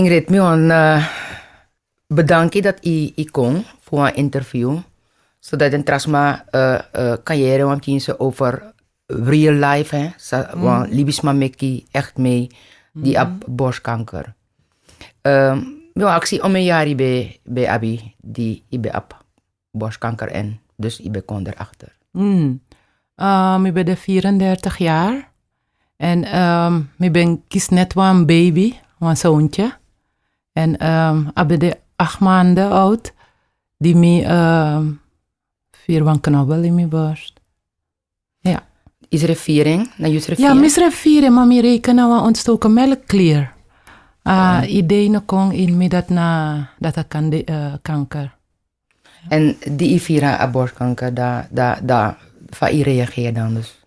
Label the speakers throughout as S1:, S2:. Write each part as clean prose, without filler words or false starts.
S1: Ingrid, bedankt je dat je kon voor een interview. Zodat een trasma carrière want je over real life hè. Want libisma meki echt mee die op borstkanker. Actie om een jaar bij Abi die je op borstkanker en dus je komt erachter.
S2: Ik ben 34 jaar. En ik ben kies net wel een baby, een zoontje. En ik ben 8 maanden oud. Die me 4 van knobbel in mijn borst. Ja.
S1: Is er viering?
S2: Ja, mis er viering, maar ik rekenen we ontstoken melkklier. Idee kon in me dat ik kan kanker.
S1: En die vira borstkanker, daar van je reageer dan dus?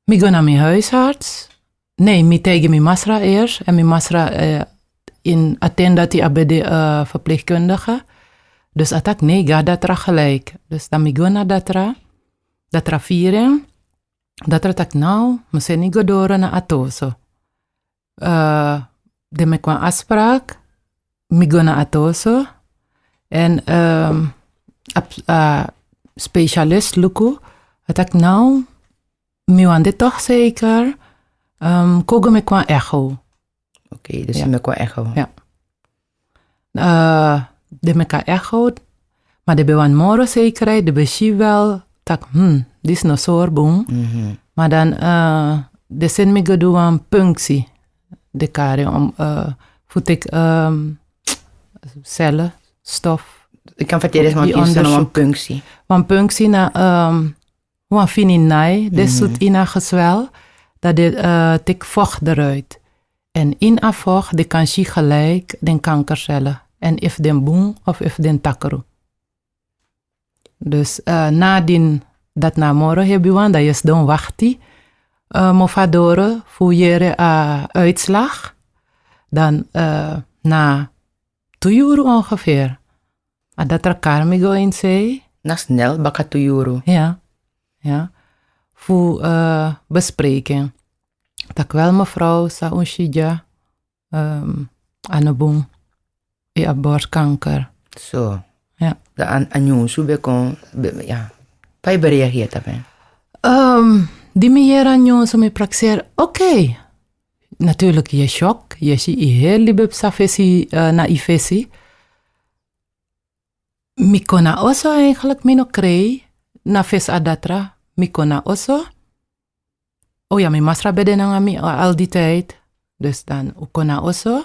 S2: Ik ga naar mijn huisarts. Nee, ik tegen mijn masra eerst. En mijn masra in attend dat hij bij de verpleegkundige. Dus atak nee, ga dat er gelijk. Dus dan ik ga naar dat er vieren. Dat er tak nou, we zijn niet door naar Atoso. De me kwam afspraak. Ik ga naar Atoso. En specialist Luku, atak nou, mi wande toch zeker, kogo me kwam echo.
S1: Oké, dus me kwam echo.
S2: Ja. De me kwam echo, maar de bewan moro zekerheid, de beschie wel, tak, dit is no soorboom. Maar dan, de zin me gedoe een punctie, de kare, om, voet ik, cellen, stof.
S1: Ik kan vertellen, want je is een punctie.
S2: Een punctie na een fininai, dus zit in een gezwel, dat de tik vocht eruit. En in een vocht, de kan je gelijk de kankercellen. En if den boom of if den takkeru. Dus nadien dat na morgen hebben we, dat is dan wachtie, mofadore, voor je uitslag. Dan na 2 uur ongeveer. Dat er karmigo in zei.
S1: Na snel, baka 2 euro.
S2: Ja. Voor bespreken. Dat wel mevrouw, sa unshija, anabung, ja, borstkanker.
S1: Zo.
S2: Ja.
S1: De anjong, zo bekon, ja. Wij bereageert daarbij.
S2: Die meer anjong, zo me praxeer, oké. Natuurlijk, je shock, je ziet heel lieve safesi na ifesi. Mikona also eigenlijk mino krei na fes adatra. Mikona also. Oh ja, mijn masra beden aan mij al die tijd. Dus dan ukona also.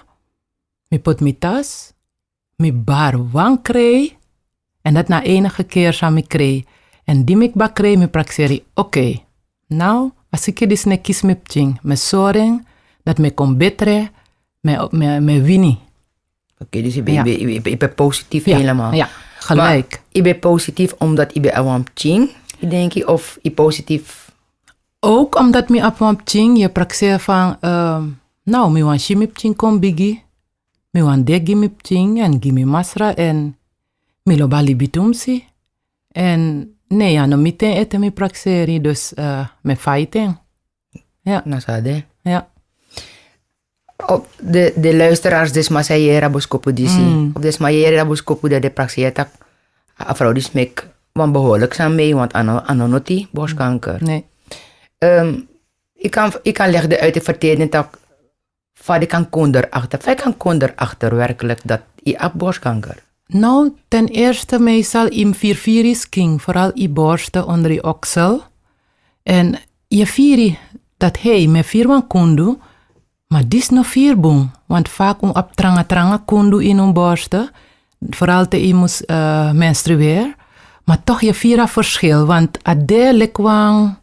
S2: Mi pot mi tas. Mi bar wang krei. En dat na enige keer sa mi krei. En die mi ba krei mi praxeri. Oké. Nou, als ik dis ne kies mi pching. Me soring. Dat me kon betere. Me wini.
S1: Oké, dus je bent positief helemaal.
S2: Ja. Gelijk.
S1: Maar je bent positief omdat je bent awam ching, denk je, of je positief?
S2: Ook omdat me awam ching, je praxeer van, nou, me wan shimip ching kom bigi, me wan degi mip ching en gimi masra en me lobali bitumsi. En nee, ja, no miten eten me praxeri, dus me fighting. Ja.
S1: Nasade.
S2: Ja.
S1: Op de luisteraars des Masayera Boskopu disi. Op des Masayera Boskopu de praxeertak. Afrouw die smek wan behoorlijk zijn mee, want anonoti borstkanker.
S2: Nee.
S1: Ik kan leggen uit de vertellen dat van ik kan konder achter. Wij kan konder achter werkelijk dat je hebt borstkanker.
S2: Nou, ten eerste meestal in 4 is king, vooral in borsten onder je oksel. En je 4 dat me 4 wan kundu. Maar dit is nog 4 boom. Want vaak op tranga kundu in een borsten. Vooral te je moest menstrueren. Maar toch je 4 verschil. Want ade lekwang.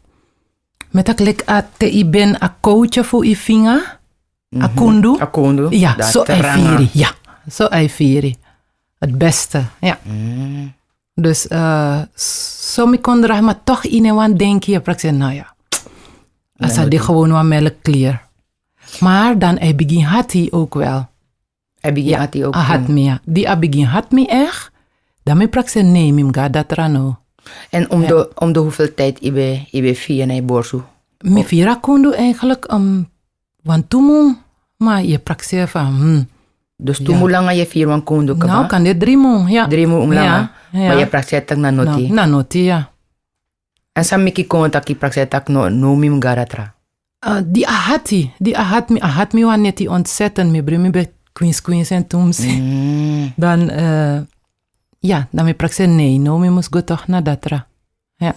S2: Met dat lek te je ben a coach voor je vinger. A kundu.
S1: A kundu.
S2: Ja, zo ei 4. Ja, zo ei 4. Het beste, ja. Dus zo me kon er maar toch in een want denk je. Ik zeg, nou ja. Als dat gewoon wat melk clear. Maar dan hij begin had hij ook wel.
S1: Hij begin had hij ook wel.
S2: Had me, ja. Die begin had me echt. Dan me praxen nee, mim ga dat rano.
S1: En om de hoeveel tijd je bij 4 naar borsu?
S2: Me 4 konden eigenlijk want toen Maar je praktiseert van,
S1: Dus toen mo lang je 4 kondo ka
S2: nou
S1: ba?
S2: kan dit 3 mo, ja.
S1: 3 mo lang.
S2: Ja, ja.
S1: Maar je praktiseert na noti.
S2: Nou, na noti, ja.
S1: En sa miki kon taki praktiseert no mim garatra.
S2: Die ahat mi wan neti ontzettend. Mi bring mi bij Queens en Tooms. Dan, ja, dan mi praktiseer nee. No, mi moest go toch naar datra. Ja.